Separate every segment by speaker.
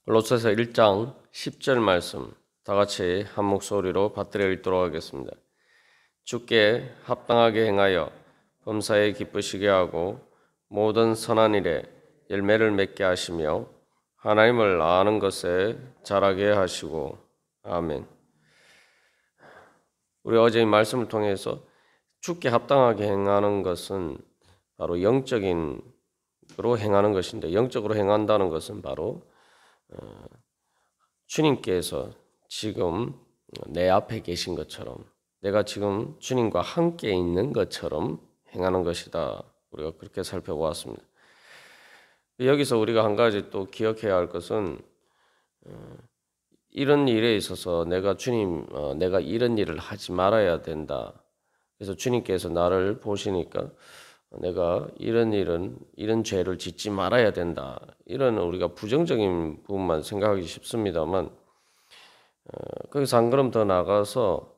Speaker 1: 골로새서 1장 10절 말씀 다 같이 한 목소리로 받들어 읽도록 하겠습니다. 주께 합당하게 행하여 범사에 기쁘시게 하고 모든 선한 일에 열매를 맺게 하시며 하나님을 아는 것에 자라게 하시고. 아멘. 우리 어제 이 말씀을 통해서 주께 합당하게 행하는 것은 바로 영적인 으로 행하는 것인데, 영적으로 행한다는 것은 바로 주님께서 지금 내 앞에 계신 것처럼, 내가 지금 주님과 함께 있는 것처럼 행하는 것이다. 우리가 그렇게 살펴보았습니다. 여기서 우리가 한 가지 또 기억해야 할 것은 이런 일에 있어서 내가 이런 일을 하지 말아야 된다. 그래서 주님께서 나를 보시니까 내가 이런 죄를 짓지 말아야 된다. 이런 우리가 부정적인 부분만 생각하기 쉽습니다만, 거기서 한 걸음 더 나가서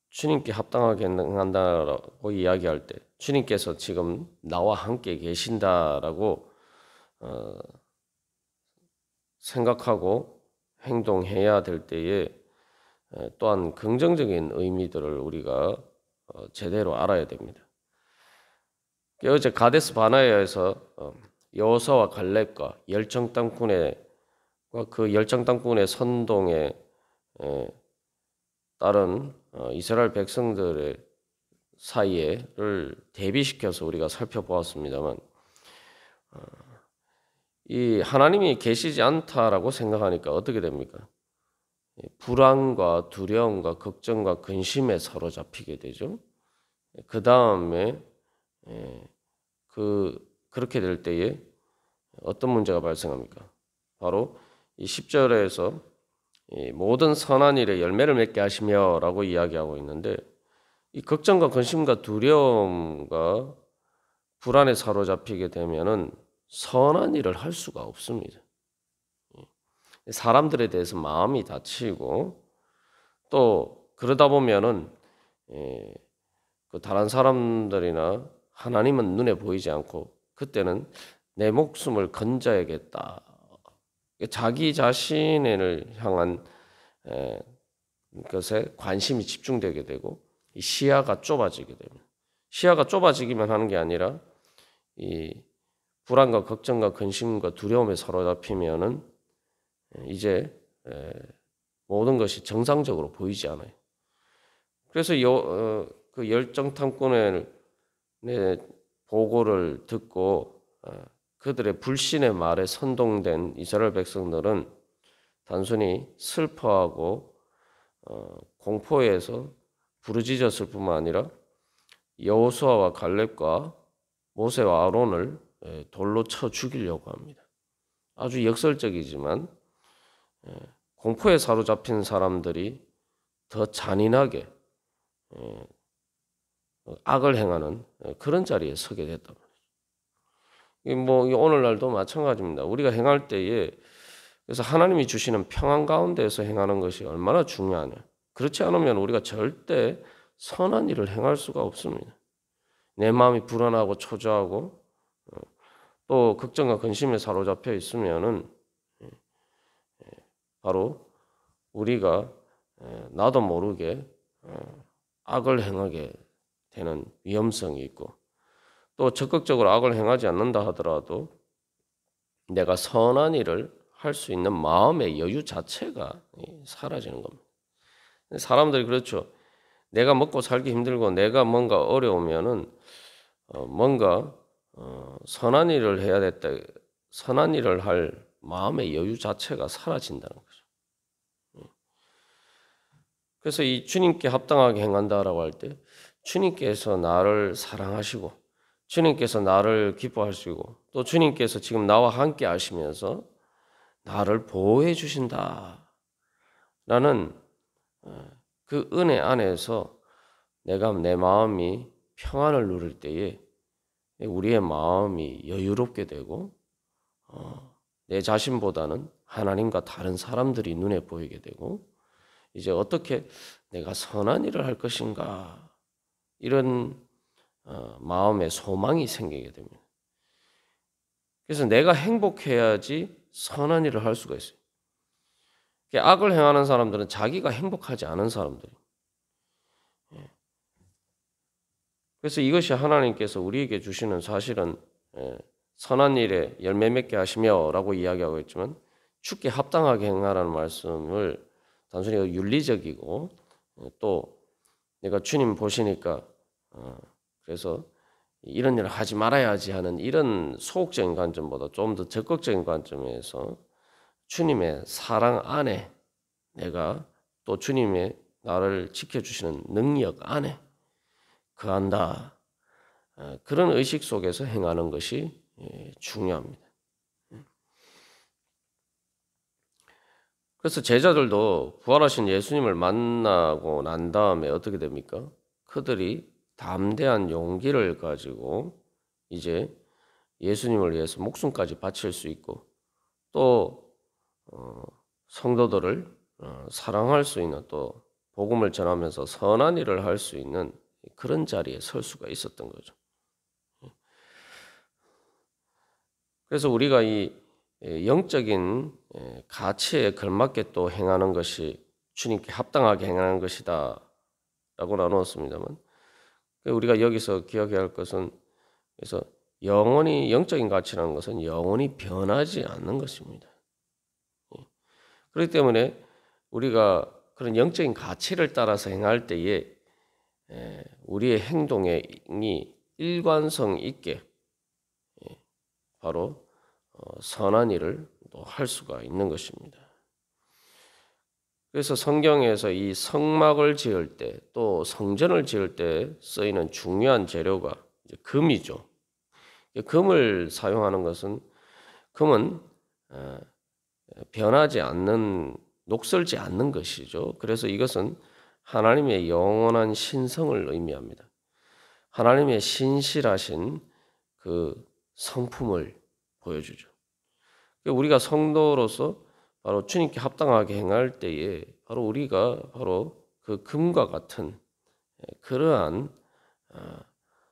Speaker 1: 주님께 합당하게 행한다라고 이야기할 때, 주님께서 지금 나와 함께 계신다라고 생각하고 행동해야 될 때에 또한 긍정적인 의미들을 우리가 제대로 알아야 됩니다. 어제 가데스 바네아에서 여호수아와 갈렙과 열정 땅꾼의 선동에 따른 이스라엘 백성들의 사이에를 대비시켜서 우리가 살펴보았습니다만, 이 하나님이 계시지 않다라고 생각하니까 어떻게 됩니까? 불안과 두려움과 걱정과 근심에 사로잡히게 되죠. 그 다음에 그렇게 될 때에 어떤 문제가 발생합니까? 바로 이 10절에서 모든 선한 일에 열매를 맺게 하시며라고 이야기하고 있는데, 이 걱정과 근심과 두려움과 불안에 사로잡히게 되면은 선한 일을 할 수가 없습니다. 사람들에 대해서 마음이 다치고, 또 그러다 보면은 그 다른 사람들이나 하나님은 눈에 보이지 않고, 그때는 내 목숨을 건져야겠다. 자기 자신을 향한 것에 관심이 집중되게 되고, 이 시야가 좁아지게 됩니다. 시야가 좁아지기만 하는 게 아니라 이 불안과 걱정과 근심과 두려움에 사로잡히면은 이제 모든 것이 정상적으로 보이지 않아요. 그래서 그 열정 탐꾼의 보고를 듣고 그들의 불신의 말에 선동된 이스라엘 백성들은 단순히 슬퍼하고 공포에서 부르짖었을 뿐만 아니라 여호수아와 갈렙과 모세와 아론을 돌로 쳐 죽이려고 합니다. 아주 역설적이지만 공포에 사로잡힌 사람들이 더 잔인하게 악을 행하는 그런 자리에 서게 됐단 말이죠. 뭐 오늘날도 마찬가지입니다. 우리가 행할 때에, 그래서 하나님이 주시는 평안 가운데서 행하는 것이 얼마나 중요하냐. 그렇지 않으면 우리가 절대 선한 일을 행할 수가 없습니다. 내 마음이 불안하고 초조하고 또 걱정과 근심에 사로잡혀 있으면은 바로 우리가 나도 모르게 악을 행하게 되는 위험성이 있고, 또 적극적으로 악을 행하지 않는다 하더라도 내가 선한 일을 할 수 있는 마음의 여유 자체가 사라지는 겁니다. 사람들이 그렇죠. 내가 먹고 살기 힘들고 내가 뭔가 어려우면은 뭔가 선한 일을 해야 됐다. 선한 일을 할 마음의 여유 자체가 사라진다는 거죠. 그래서 이 주님께 합당하게 행한다라고 할 때, 주님께서 나를 사랑하시고 주님께서 나를 기뻐하시고 또 주님께서 지금 나와 함께 하시면서 나를 보호해 주신다라는 그 은혜 안에서 내가 내 마음이 평안을 누릴 때에 우리의 마음이 여유롭게 되고 내 자신보다는 하나님과 다른 사람들이 눈에 보이게 되고, 이제 어떻게 내가 선한 일을 할 것인가, 이런 마음의 소망이 생기게 됩니다. 그래서 내가 행복해야지 선한 일을 할 수가 있어요. 악을 행하는 사람들은 자기가 행복하지 않은 사람들이에요. 그래서 이것이 하나님께서 우리에게 주시는 사실은 선한 일에 열매 맺게 하시며라고 이야기하고 있지만 주께 합당하게 행하라는 말씀을 단순히 윤리적이고 또 내가 주님 보시니까 그래서 이런 일을 하지 말아야지 하는 이런 소극적인 관점보다 좀 더 적극적인 관점에서 주님의 사랑 안에 내가 또 주님의 나를 지켜주시는 능력 안에 거한다. 그런 의식 속에서 행하는 것이 중요합니다. 그래서 제자들도 부활하신 예수님을 만나고 난 다음에 어떻게 됩니까? 그들이 담대한 용기를 가지고 이제 예수님을 위해서 목숨까지 바칠 수 있고 또 성도들을 사랑할 수 있는 또 복음을 전하면서 선한 일을 할 수 있는 그런 자리에 설 수가 있었던 거죠. 그래서 우리가 이 영적인 가치에 걸맞게 또 행하는 것이 주님께 합당하게 행하는 것이다 라고 나누었습니다만 우리가 여기서 기억해야 할 것은 그래서 영원히 영적인 가치라는 것은 영원히 변하지 않는 것입니다. 그렇기 때문에 우리가 그런 영적인 가치를 따라서 행할 때에 우리의 행동이 일관성 있게 바로 선한 일을 또 할 수가 있는 것입니다. 그래서 성경에서 이 성막을 지을 때 또 성전을 지을 때 쓰이는 중요한 재료가 이제 금이죠. 금을 사용하는 것은 금은 변하지 않는 녹슬지 않는 것이죠. 그래서 이것은 하나님의 영원한 신성을 의미합니다. 하나님의 신실하신 그 성품을 보여주죠. 우리가 성도로서 바로 주님께 합당하게 행할 때에 바로 우리가 바로 그 금과 같은 그러한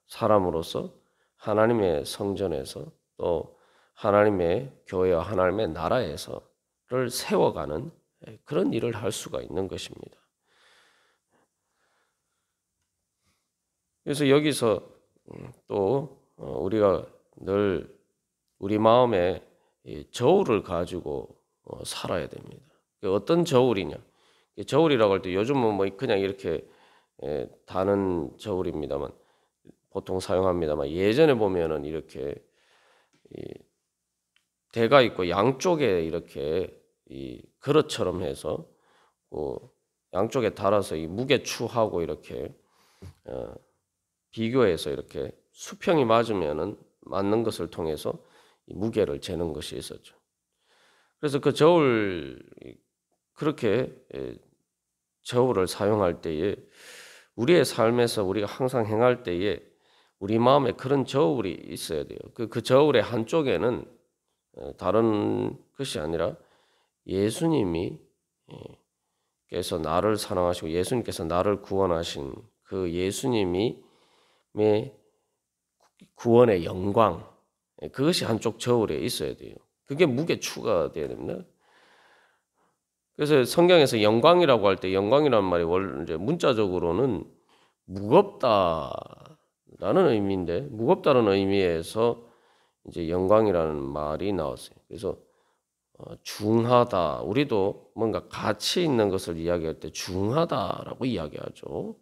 Speaker 1: 사람으로서 하나님의 성전에서 또 하나님의 교회와 하나님의 나라에서를 세워가는 그런 일을 할 수가 있는 것입니다. 그래서 여기서 또 우리가 늘 우리 마음에 저울을 가지고 살아야 됩니다. 어떤 저울이냐? 저울이라고 할 때 요즘은 뭐 그냥 이렇게 다는 저울입니다만 보통 사용합니다만 예전에 보면은 이렇게 대가 있고 양쪽에 이렇게 이 그릇처럼 해서 양쪽에 달아서 이 무게추하고 이렇게 비교해서 이렇게 수평이 맞으면은 맞는 것을 통해서 이 무게를 재는 것이 있었죠. 그래서 그 저울 그렇게 저울을 사용할 때에 우리의 삶에서 우리가 항상 행할 때에 우리 마음에 그런 저울이 있어야 돼요. 그 저울의 한쪽에는 다른 것이 아니라 예수님이 께서 나를 사랑하시고 예수님께서 나를 구원하신 그 예수님이 구원의 영광 그것이 한쪽 저울에 있어야 돼요. 그게 무게추가 돼야 됩니다. 그래서 성경에서 영광이라고 할 때 영광이라는 말이 원래 이제 문자적으로는 무겁다라는 의미인데 무겁다는 의미에서 이제 영광이라는 말이 나왔어요. 그래서 중하다. 우리도 뭔가 가치 있는 것을 이야기할 때 중하다라고 이야기하죠.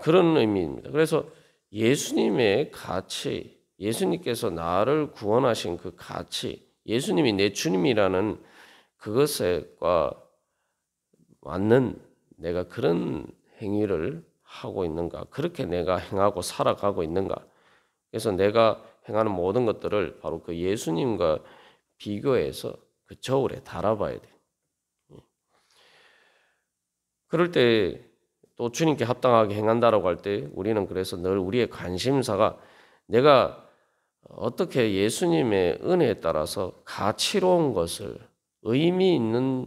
Speaker 1: 그런 의미입니다. 그래서 예수님의 가치, 예수님께서 나를 구원하신 그 가치, 예수님이 내 주님이라는 그것과 맞는 내가 그런 행위를 하고 있는가? 그렇게 내가 행하고 살아가고 있는가? 그래서 내가 행하는 모든 것들을 바로 그 예수님과 비교해서 그 저울에 달아봐야 돼. 그럴 때 또 주님께 합당하게 행한다라고 할 때 우리는 그래서 늘 우리의 관심사가 내가 어떻게 예수님의 은혜에 따라서 가치로운 것을 의미 있는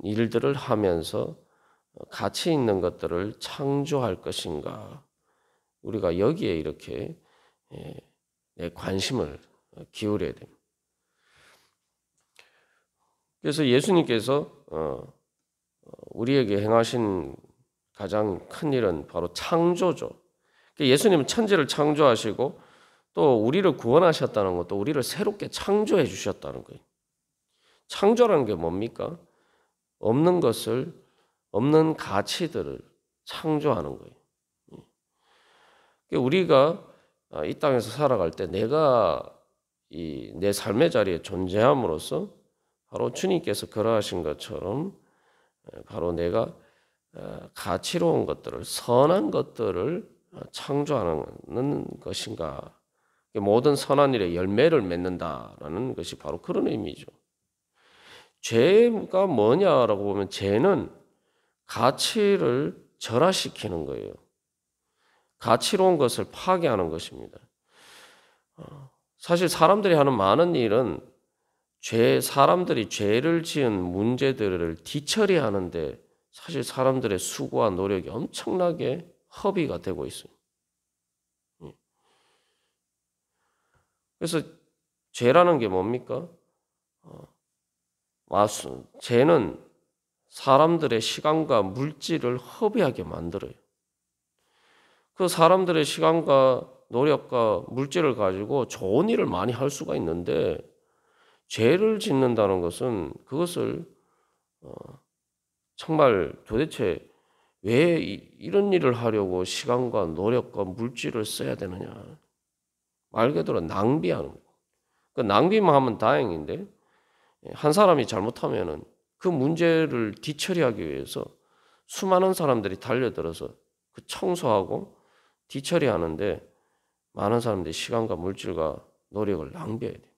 Speaker 1: 일들을 하면서 가치 있는 것들을 창조할 것인가. 우리가 여기에 이렇게 내 관심을 기울여야 됩니다. 그래서 예수님께서 우리에게 행하신 가장 큰 일은 바로 창조죠. 예수님은 천지를 창조하시고 또 우리를 구원하셨다는 것도 우리를 새롭게 창조해 주셨다는 거예요. 창조라는 게 뭡니까? 없는 것을, 없는 가치들을 창조하는 거예요. 우리가 이 땅에서 살아갈 때 내가 내 삶의 자리에 존재함으로써 바로 주님께서 그러하신 것처럼 바로 내가 가치로운 것들을, 선한 것들을 창조하는 것인가. 모든 선한 일에 열매를 맺는다라는 것이 바로 그런 의미죠. 죄가 뭐냐라고 보면 죄는 가치를 절하시키는 거예요. 가치로운 것을 파괴하는 것입니다. 사실 사람들이 하는 많은 일은 사람들이 죄를 지은 문제들을 뒤처리하는데 사실 사람들의 수고와 노력이 엄청나게 허비가 되고 있어요. 그래서 죄라는 게 뭡니까? 죄는 사람들의 시간과 물질을 허비하게 만들어요. 그 사람들의 시간과 노력과 물질을 가지고 좋은 일을 많이 할 수가 있는데 죄를 짓는다는 것은 그것을 정말 도대체 왜 이런 일을 하려고 시간과 노력과 물질을 써야 되느냐. 말 그대로 낭비하는 거예요. 그 낭비만 하면 다행인데 한 사람이 잘못하면은 그 문제를 뒤처리하기 위해서 수많은 사람들이 달려들어서 그 청소하고 뒤처리하는데 많은 사람들이 시간과 물질과 노력을 낭비해야 돼요.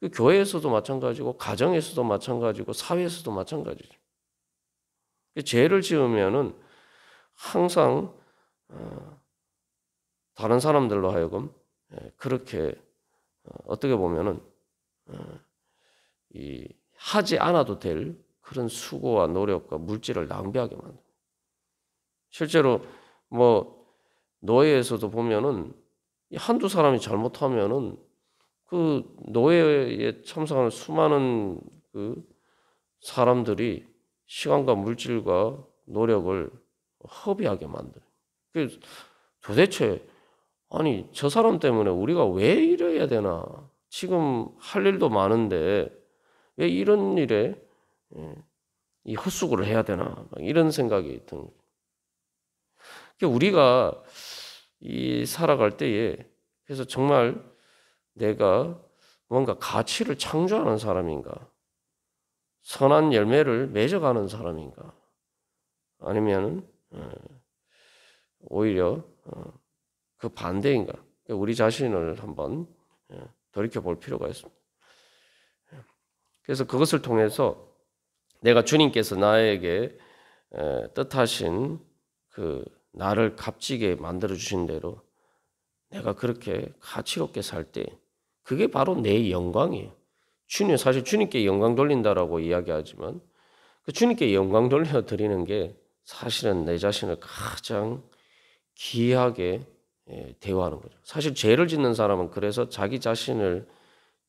Speaker 1: 그 교회에서도 마찬가지고 가정에서도 마찬가지고 사회에서도 마찬가지죠. 죄를 지으면은 항상 다른 사람들로 하여금 그렇게 어떻게 보면은 하지 않아도 될 그런 수고와 노력과 물질을 낭비하게 만듭니다. 실제로 노예에서도 보면은 한두 사람이 잘못하면은 그 노예에 참석하는 수많은 그 사람들이 시간과 물질과 노력을 허비하게 만들어요. 도대체 아니 저 사람 때문에 우리가 왜 이래야 되나? 지금 할 일도 많은데 왜 이런 일에 이 헛수고를 해야 되나? 이런 생각이 드는 거예요. 우리가 살아갈 때에 그래서 정말 내가 뭔가 가치를 창조하는 사람인가? 선한 열매를 맺어가는 사람인가? 아니면 오히려 그 반대인가? 우리 자신을 한번 돌이켜볼 필요가 있습니다. 그래서 그것을 통해서 내가 주님께서 나에게 뜻하신 그 나를 값지게 만들어 주신 대로 내가 그렇게 가치롭게 살 때 그게 바로 내 영광이에요. 사실 주님께 영광 돌린다라고 이야기하지만 그 주님께 영광 돌려 드리는 게 사실은 내 자신을 가장 귀하게 대우하는 거죠. 사실 죄를 짓는 사람은 그래서 자기 자신을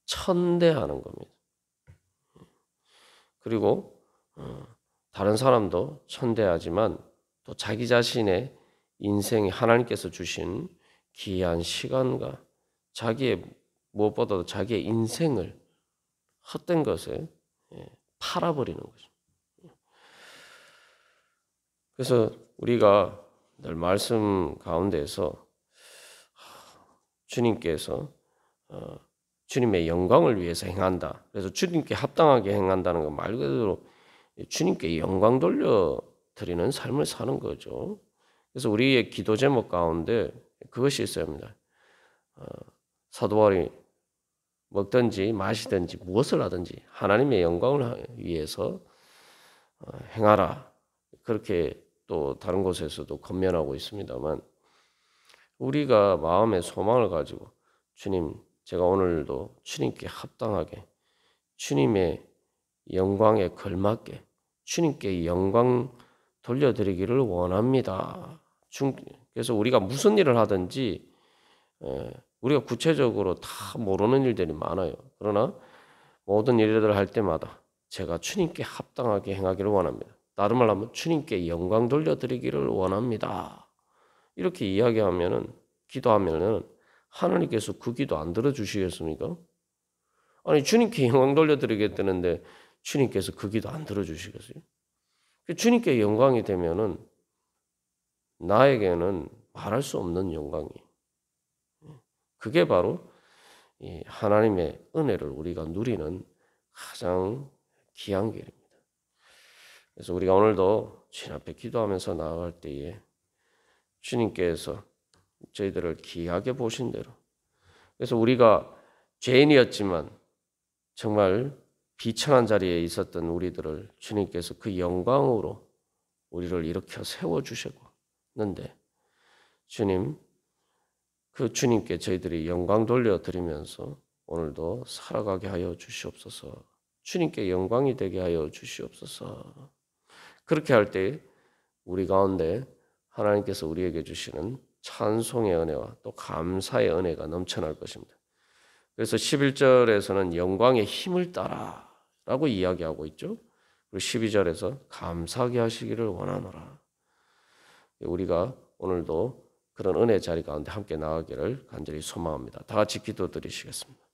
Speaker 1: 천대하는 겁니다. 그리고 다른 사람도 천대하지만 또 자기 자신의 인생에 하나님께서 주신 귀한 시간과 무엇보다도 자기의 인생을 헛된 것에 팔아버리는 거죠. 그래서 우리가 늘 말씀 가운데에서 주님께서 주님의 영광을 위해서 행한다. 그래서 주님께 합당하게 행한다는 건 말 그대로 주님께 영광 돌려드리는 삶을 사는 거죠. 그래서 우리의 기도 제목 가운데 그것이 있어야 합니다. 사도 바울이 먹든지 마시든지 무엇을 하든지 하나님의 영광을 위해서 행하라. 그렇게 또 다른 곳에서도 권면하고 있습니다만 우리가 마음의 소망을 가지고 주님, 제가 오늘도 주님께 합당하게 주님의 영광에 걸맞게 주님께 영광 돌려드리기를 원합니다. 그래서 우리가 무슨 일을 하든지 우리가 구체적으로 다 모르는 일들이 많아요. 그러나 모든 일들을 할 때마다 제가 주님께 합당하게 행하기를 원합니다. 다른 말로 하면 주님께 영광 돌려드리기를 원합니다. 이렇게 이야기하면은 기도하면은 하나님께서 그 기도 안 들어주시겠습니까? 아니 주님께 영광 돌려드리겠다는데 주님께서 그 기도 안 들어주시겠어요? 주님께 영광이 되면은 나에게는 말할 수 없는 영광이. 그게 바로 이 하나님의 은혜를 우리가 누리는 가장 귀한 길입니다. 그래서 우리가 오늘도 주님 앞에 기도하면서 나아갈 때에 주님께서 저희들을 귀하게 보신 대로, 그래서 우리가 죄인이었지만 정말 비천한 자리에 있었던 우리들을 주님께서 그 영광으로 우리를 일으켜 세워주셨는데 주님, 그 주님께 저희들이 영광 돌려드리면서 오늘도 살아가게 하여 주시옵소서. 주님께 영광이 되게 하여 주시옵소서. 그렇게 할 때 우리 가운데 하나님께서 우리에게 주시는 찬송의 은혜와 또 감사의 은혜가 넘쳐날 것입니다. 그래서 11절에서는 영광의 힘을 따라 라고 이야기하고 있죠. 그리고 12절에서 감사하게 하시기를 원하노라. 우리가 오늘도 그런 은혜 자리 가운데 함께 나가기를 간절히 소망합니다. 다 같이 기도드리시겠습니다.